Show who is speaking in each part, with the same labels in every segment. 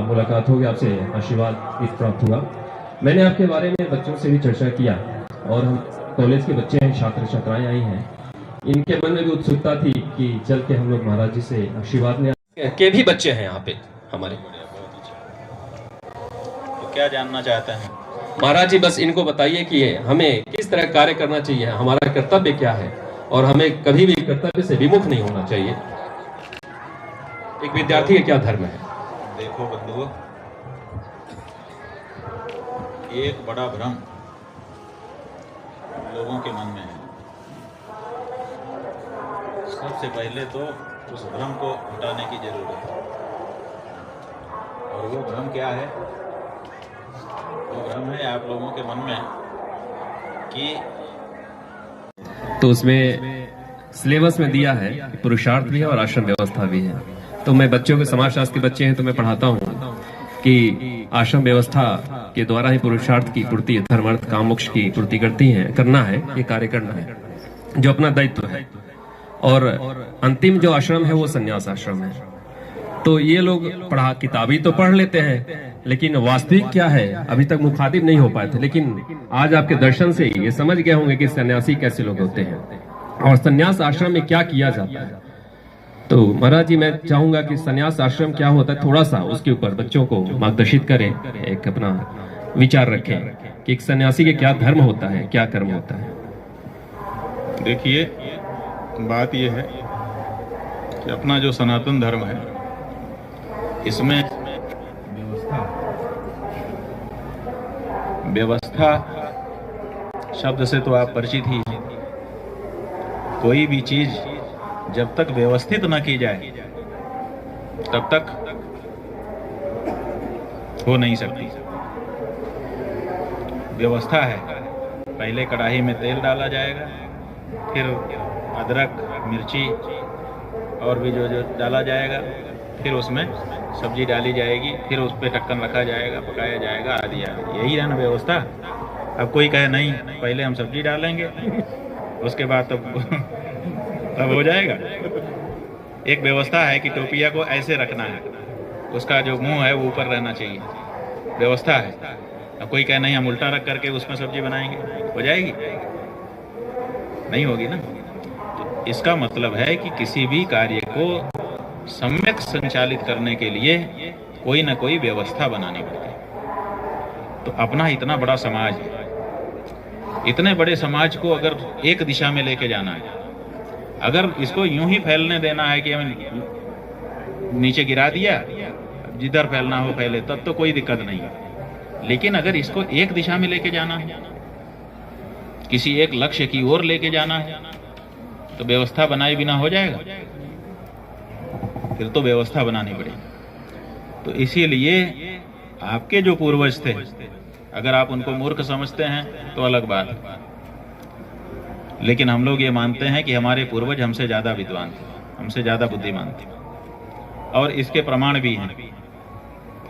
Speaker 1: मुलाकात होगी, आपसे आशीर्वाद प्राप्त हुआ। मैंने आपके बारे में बच्चों से भी चर्चा किया और हम कॉलेज के बच्चे हैं, छात्र छात्राएं आई हैं, इनके मन में भी उत्सुकता थी कि चल के हम लोग महाराज जी से आशीर्वाद लें। के भी बच्चे हैं यहाँ पे हमारे।
Speaker 2: तो क्या जानना चाहते हैं
Speaker 1: महाराज जी? बस इनको बताइए कि हमें किस तरह कार्य करना चाहिए, हमारा कर्तव्य क्या है और हमें कभी भी कर्तव्य से विमुख नहीं होना चाहिए। एक विद्यार्थी का क्या धर्म है?
Speaker 2: देखो बंधुओं, एक बड़ा भ्रम लोगों के मन में है। सबसे पहले तो उस भ्रम को हटाने की जरूरत है। और वो भ्रम क्या है? वो भ्रम है आप लोगों के मन में कि
Speaker 1: तो उसमें सिलेबस में दिया है कि पुरुषार्थ भी है और आश्रम व्यवस्था भी है। तो मैं बच्चों के समाजशास्त्र के बच्चे हैं तो मैं पढ़ाता हूँ कि आश्रम व्यवस्था के द्वारा ही पुरुषार्थ की पूर्ति, धर्म अर्थ काम मोक्ष की पूर्ति करना है, ये कार्य करना है जो अपना दायित्व है। और अंतिम जो आश्रम है वो संन्यास आश्रम है। तो ये लोग किताबी तो पढ़ लेते हैं, लेकिन वास्तविक क्या है अभी तक मुखातिब नहीं हो पाए थे। लेकिन आज आपके दर्शन से ये समझ गए होंगे कि सन्यासी कैसे लोग होते हैं और संन्यास आश्रम में क्या किया जाता है। तो महाराज जी, मैं चाहूंगा कि संन्यास आश्रम क्या होता है, थोड़ा सा उसके ऊपर बच्चों को मार्गदर्शित करें, एक अपना विचार रखें कि एक सन्यासी के क्या धर्म होता है, क्या कर्म होता है।
Speaker 2: देखिए, बात यह है कि अपना जो सनातन धर्म है इसमें व्यवस्था शब्द से तो आप परिचित ही हैं। कोई भी चीज जब तक व्यवस्थित न की जाए तब तक हो नहीं सकती। व्यवस्था है, पहले कढ़ाई में तेल डाला जाएगा, फिर अदरक मिर्ची और भी जो डाला जाएगा, फिर उसमें सब्जी डाली जाएगी, फिर उस पर ढक्कन रखा जाएगा, पकाया जाएगा, आदि आदि। यही है ना व्यवस्था। अब कोई कहे नहीं पहले हम सब्जी डालेंगे उसके बाद तब हो जाएगा। एक व्यवस्था है कि टोपिया को ऐसे रखना है, उसका जो मुंह है वो ऊपर रहना चाहिए, व्यवस्था है। अब कोई कहे नहीं हम उल्टा रख करके उसमें सब्जी बनाएंगे, हो जाएगी? नहीं होगी ना। तो इसका मतलब है कि किसी भी कार्य को सम्यक संचालित करने के लिए कोई ना कोई व्यवस्था बनानी पड़ती है। तो अपना इतना बड़ा समाज है, इतने बड़े समाज को अगर एक दिशा में लेके जाना है, अगर इसको यूं ही फैलने देना है कि हमें नीचे गिरा दिया, जिधर फैलना हो फैले, तब तो कोई दिक्कत नहीं है। लेकिन अगर इसको एक दिशा में लेके जाना है, किसी एक लक्ष्य की ओर लेके जाना है, तो व्यवस्था बनाए बिना हो जाएगा? फिर तो व्यवस्था बनानी पड़ेगी। तो इसीलिए आपके जो पूर्वज थे, अगर आप उनको मूर्ख समझते हैं तो अलग बात है, लेकिन हम लोग ये मानते हैं कि हमारे पूर्वज हमसे ज़्यादा विद्वान थे, हमसे ज़्यादा बुद्धिमान थे। और इसके प्रमाण भी हैं।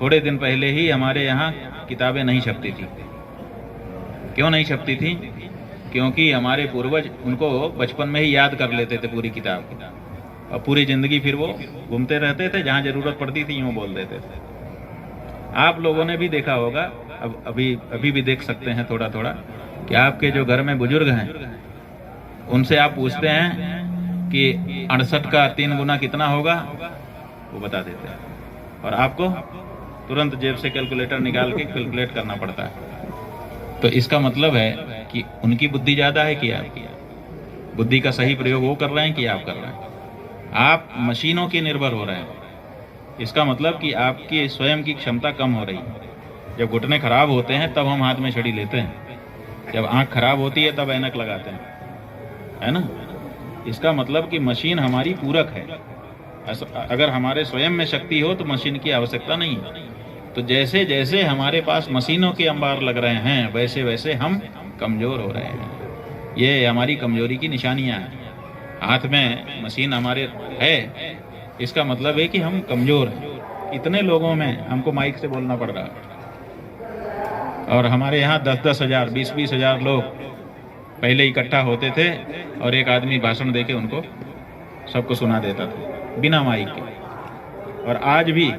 Speaker 2: थोड़े दिन पहले ही हमारे यहाँ किताबें नहीं छपती थी। क्यों नहीं छपती थी? क्योंकि हमारे पूर्वज उनको बचपन में ही याद कर लेते थे पूरी किताब, और पूरी जिंदगी फिर वो घूमते रहते थे, जहाँ जरूरत पड़ती थी यूँ बोल देते थे। आप लोगों ने भी देखा होगा, अब अभी भी देख सकते हैं थोड़ा थोड़ा, कि आपके जो घर में बुजुर्ग हैं उनसे आप पूछते हैं कि 68 का 3 गुना कितना होगा, वो बता देते हैं, और आपको तुरंत जेब से कैलकुलेटर निकाल के कैलकुलेट करना पड़ता है। तो इसका मतलब है कि उनकी बुद्धि ज्यादा है कि आपकी? बुद्धि का सही प्रयोग वो कर रहे हैं कि आप कर रहे हैं? आप मशीनों के निर्भर हो रहे हैं। इसका मतलब कि आपकी स्वयं की क्षमता कम हो रही है। जब घुटने खराब होते हैं तब हम हाथ में छड़ी लेते हैं, जब आंख खराब होती है तब ऐनक लगाते हैं, है ना? इसका मतलब कि मशीन हमारी पूरक है। अगर हमारे स्वयं में शक्ति हो तो मशीन की आवश्यकता नहीं है। तो जैसे जैसे हमारे पास मशीनों के अंबार लग रहे हैं, वैसे वैसे हम कमजोर हो रहे हैं। ये हमारी कमजोरी की निशानियां हैं। हाथ में मशीन हमारे है, इसका मतलब है कि हम कमजोर हैं। इतने लोगों में हमको माइक से बोलना पड़ रहा है, और हमारे यहाँ 10-10 हजार 20-20 हजार लोग पहले इकट्ठा होते थे, और एक आदमी भाषण देके उनको सबको सुना देता था बिना माइक के। और आज भी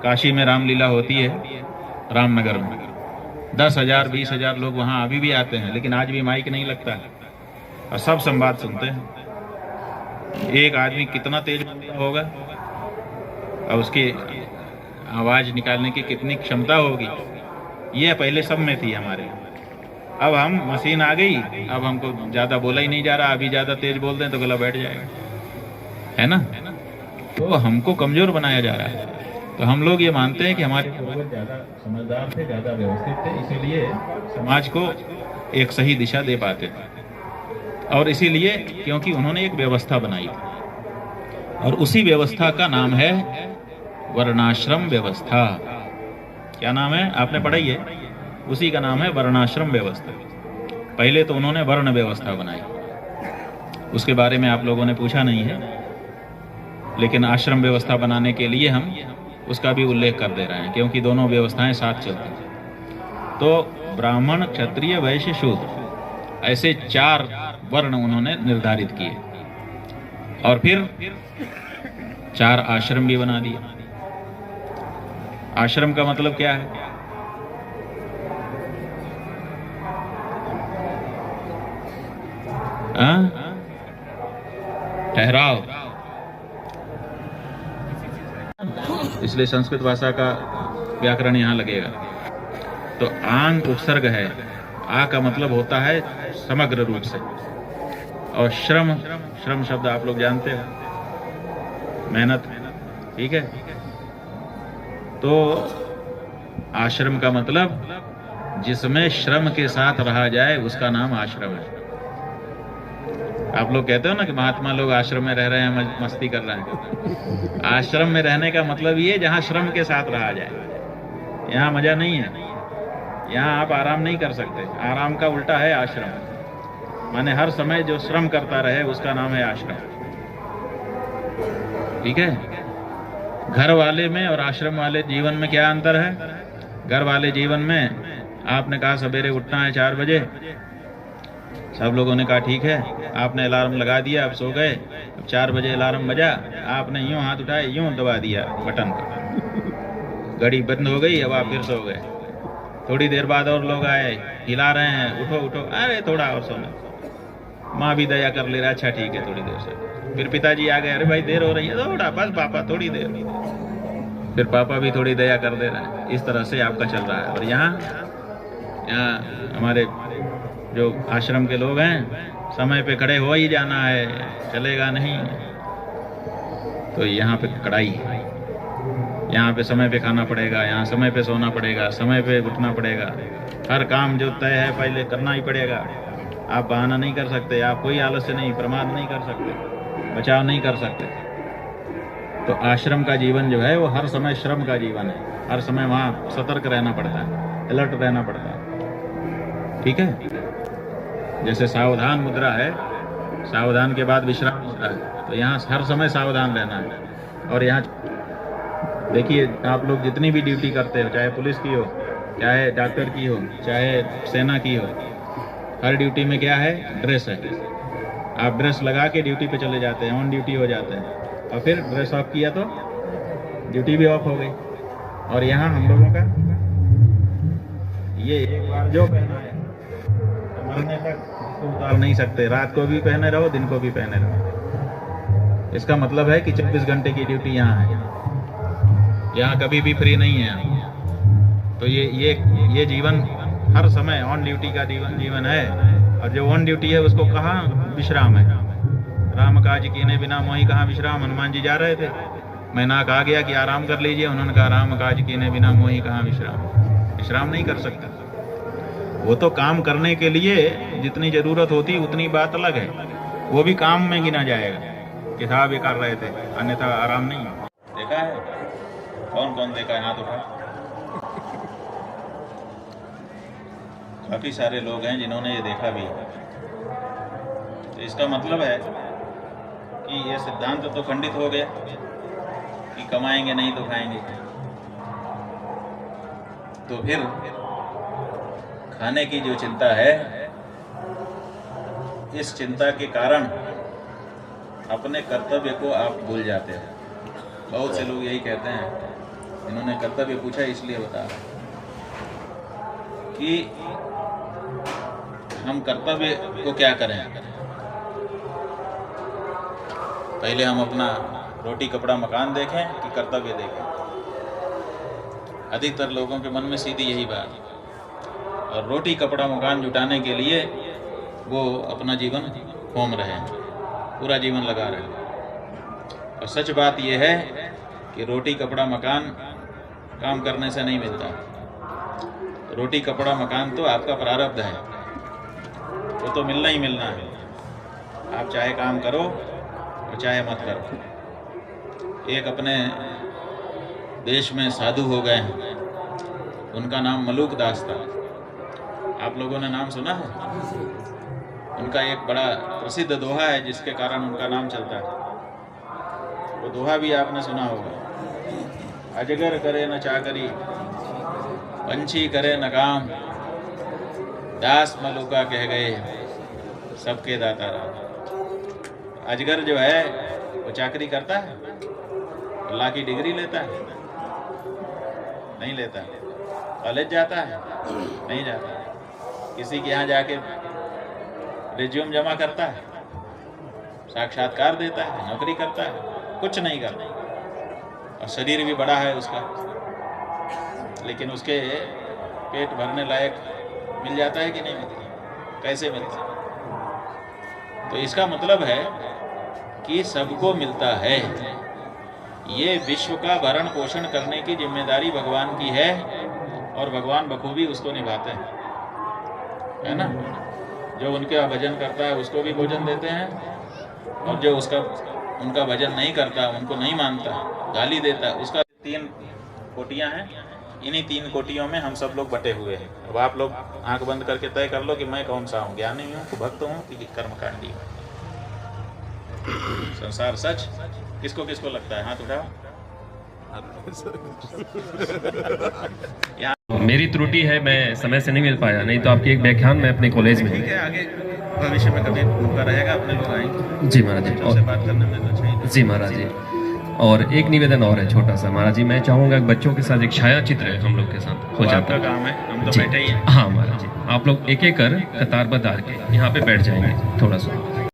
Speaker 2: काशी में रामलीला होती है, रामनगर में 10,000 20,000 लोग वहाँ अभी भी आते हैं, लेकिन आज भी माइक नहीं लगता है और सब संवाद सुनते हैं। एक आदमी कितना तेज होगा और उसकी आवाज निकालने की कितनी क्षमता होगी, ये पहले सब में थी हमारे। अब हम मशीन आ गई, अब हमको ज्यादा बोला ही नहीं जा रहा, अभी ज्यादा तेज बोल दें तो गला बैठ जाएगा, है ना। तो हमको कमजोर बनाया जा रहा है। तो हम लोग ये मानते हैं कि हमारे पूर्वज ज्यादा समझदार थे, ज्यादा व्यवस्थित थे, इसीलिए समाज को एक सही दिशा दे पाते थे। और इसीलिए क्योंकि उन्होंने एक व्यवस्था बनाई थी, और उसी व्यवस्था का नाम है वर्णाश्रम व्यवस्था। क्या नाम है, आपने पढ़ा ही है, उसी का नाम है वर्णाश्रम व्यवस्था। पहले तो उन्होंने वर्ण व्यवस्था बनाई, उसके बारे में आप लोगों ने पूछा नहीं है, लेकिन आश्रम व्यवस्था बनाने के लिए हम उसका भी उल्लेख कर दे रहे हैं, क्योंकि दोनों व्यवस्थाएं साथ चलती हैं। तो ब्राह्मण, क्षत्रिय, वैश्य, शूद्र, ऐसे 4 वर्ण उन्होंने निर्धारित किए, और फिर 4 आश्रम भी बना दिए। आश्रम का मतलब क्या है? ठहराव। इसलिए संस्कृत भाषा का व्याकरण यहाँ लगेगा। तो आंग उपसर्ग है, आ का मतलब होता है समग्र रूप से, और श्रम, श्रम शब्द आप लोग जानते हैं, मेहनत, ठीक है। तो आश्रम का मतलब जिसमें श्रम के साथ रहा जाए उसका नाम आश्रम है। आप लोग कहते हो ना कि महात्मा लोग आश्रम में रह रहे हैं, मस्ती कर रहे हैं। आश्रम में रहने का मतलब ये जहाँ श्रम के साथ रहा जाए। यहाँ मजा नहीं है, यहाँ आप आराम नहीं कर सकते। आराम का उल्टा है आश्रम, माने हर समय जो श्रम करता रहे उसका नाम है आश्रम, ठीक है। घर वाले में और आश्रम वाले जीवन में क्या अंतर है? घर वाले जीवन में आपने कहा सवेरे उठना है 4 बजे, सब लोगों ने कहा ठीक है, आपने अलार्म लगा दिया, आप सो गए। अब 4 बजे अलार्म बजा, आपने यूं हाथ उठाए, यूं दबा दिया बटन को, घड़ी बंद हो गई, अब आप फिर सो गए। थोड़ी देर बाद और लोग आए, हिला रहे हैं, उठो उठो, अरे थोड़ा और सोना। माँ भी दया कर ले रहा, अच्छा ठीक है थोड़ी देर से। फिर पिताजी आ गए, अरे भाई देर हो रही है, थोड़ा बस पापा थोड़ी देर। फिर पापा भी थोड़ी दया कर दे रहे हैं। इस तरह से आपका चल रहा है। और यहाँ हमारे जो आश्रम के लोग हैं, समय पे खड़े हो ही जाना है, चलेगा नहीं। तो यहाँ पे कड़ाई है, यहाँ पे समय पे खाना पड़ेगा, यहाँ समय पे सोना पड़ेगा, समय पे उठना पड़ेगा। हर काम जो तय है पहले करना ही पड़ेगा। आप बहाना नहीं कर सकते, आप कोई आलस्य नहीं, प्रमाद नहीं कर सकते, बचाव नहीं कर सकते। तो आश्रम का जीवन जो है वो हर समय श्रम का जीवन है। हर समय वहाँ सतर्क रहना पड़ता है, अलर्ट रहना पड़ता है, ठीक है। जैसे सावधान मुद्रा है, सावधान के बाद विश्राम मुद्रा है, तो यहाँ हर समय सावधान रहना है। और यहाँ देखिए, आप लोग जितनी भी ड्यूटी करते हो, चाहे पुलिस की हो, चाहे डॉक्टर की हो, चाहे सेना की हो, हर ड्यूटी में क्या है? ड्रेस है। आप ड्रेस लगा के ड्यूटी पे चले जाते हैं, ऑन ड्यूटी हो जाते हैं, और फिर ड्रेस ऑफ किया तो ड्यूटी भी ऑफ हो गई। और यहाँ हम लोगों का ये एक बार जो पहना है मरने तक उसको उतार नहीं सकते। रात को भी पहने रहो, दिन को भी पहने रहो। इसका मतलब है कि 24 घंटे की ड्यूटी यहाँ है, यहाँ कभी भी फ्री नहीं है। तो ये जीवन हर समय ऑन ड्यूटी का जीवन है। और जो ऑन ड्यूटी है उसको कहाँ विश्राम है? राम काज कीने बिना मोहि कहाँ विश्राम। हनुमान जी जा रहे थे, मैंने कहा गया कि आराम कर लीजिए, उन्होंने कहा राम काज कीने बिना मोहि कहाँ विश्राम। विश्राम नहीं कर सकता। वो तो काम करने के लिए जितनी जरूरत होती उतनी बात अलग है, वो भी काम में गिना जाएगा कि साहब ये कर रहे थे, अन्यथा आराम नहीं। देखा है? कौन कौन देखा है? हाथ उठा। काफी सारे लोग हैं जिन्होंने ये देखा भी है। तो इसका मतलब है कि ये सिद्धांत तो खंडित हो गया कि कमाएंगे नहीं तो खाएंगे। तो फिर खाने की जो चिंता है, इस चिंता के कारण अपने कर्तव्य को आप भूल जाते हैं। बहुत से लोग यही कहते हैं इन्होंने कर्तव्य पूछा इसलिए बता रहा हूं कि हम कर्तव्य को क्या करें। पहले हम अपना रोटी कपड़ा मकान देखें कि कर्तव्य देखें। अधिकतर लोगों के मन में सीधी यही बात है, और रोटी कपड़ा मकान जुटाने के लिए वो अपना जीवन होम रहे हैं, पूरा जीवन लगा रहे हैं। और सच बात यह है कि रोटी कपड़ा मकान काम करने से नहीं मिलता। रोटी कपड़ा मकान तो आपका प्रारब्ध है, वो तो मिलना ही मिलना है। आप चाहे काम करो और चाहे मत करो। एक अपने देश में साधु हो गए हैं, उनका नाम मलूक दास था। आप लोगों ने नाम सुना है? उनका एक बड़ा प्रसिद्ध दोहा है जिसके कारण उनका नाम चलता है। वो दोहा भी आपने सुना होगा, अजगर करे न चाकरी, पंछी करे न काम, दास मलूका कह गए सबके दाता राम। अजगर जो है वो चाकरी करता है, अल्लाह की डिग्री लेता है? नहीं लेता। कॉलेज जाता है? नहीं जाता। किसी के यहाँ जाके रिज्यूम जमा करता है, साक्षात्कार देता है, नौकरी करता है? कुछ नहीं करता। और शरीर भी बड़ा है उसका, लेकिन उसके पेट भरने लायक मिल जाता है कि नहीं मिलता? कैसे मिलता? तो इसका मतलब है कि सबको मिलता है। ये विश्व का भरण पोषण करने की जिम्मेदारी भगवान की है, और भगवान बखूबी उसको निभाते हैं, है ना। जो उनके भजन करता है उसको भी भोजन देते हैं, और जो उनका भजन नहीं करता, उनको नहीं मानता, गाली देता, उसका 3 कोटियां हैं। इन्हीं 3 कोटियों में हम सब लोग बटे हुए हैं। अब आप लोग आंख बंद करके तय कर लो कि मैं कौन सा हूँ, ज्ञानी हूँ, भक्त हूँ कि कर्मकांडी हूँ। संसार सच किसको किसको लगता है? हाथ उठाओ।
Speaker 1: मेरी त्रुटि है, मैं समय से नहीं मिल पाया, नहीं तो आपकी एक व्याख्यान में अपने कॉलेज में।
Speaker 2: ठीक है, आगे भविष्य में कभी मौका रहेगा, अपने लोग आएंगे।
Speaker 1: जी महाराज जी,
Speaker 2: उनसे बात करने में तो चाहिए।
Speaker 1: जी महाराज जी, और एक निवेदन और है छोटा सा महाराज जी। मैं चाहूँगा कि बच्चों के साथ एक छाया चित्र हम लोग के साथ हो जाता
Speaker 2: आपका
Speaker 1: है।
Speaker 2: काम है, हम तो
Speaker 1: जी
Speaker 2: बैठे ही हैं।
Speaker 1: हाँ महाराज जी, आप लोग एक एक कर कतारबद्ध आके यहाँ पे बैठ जाएंगे थोड़ा सा।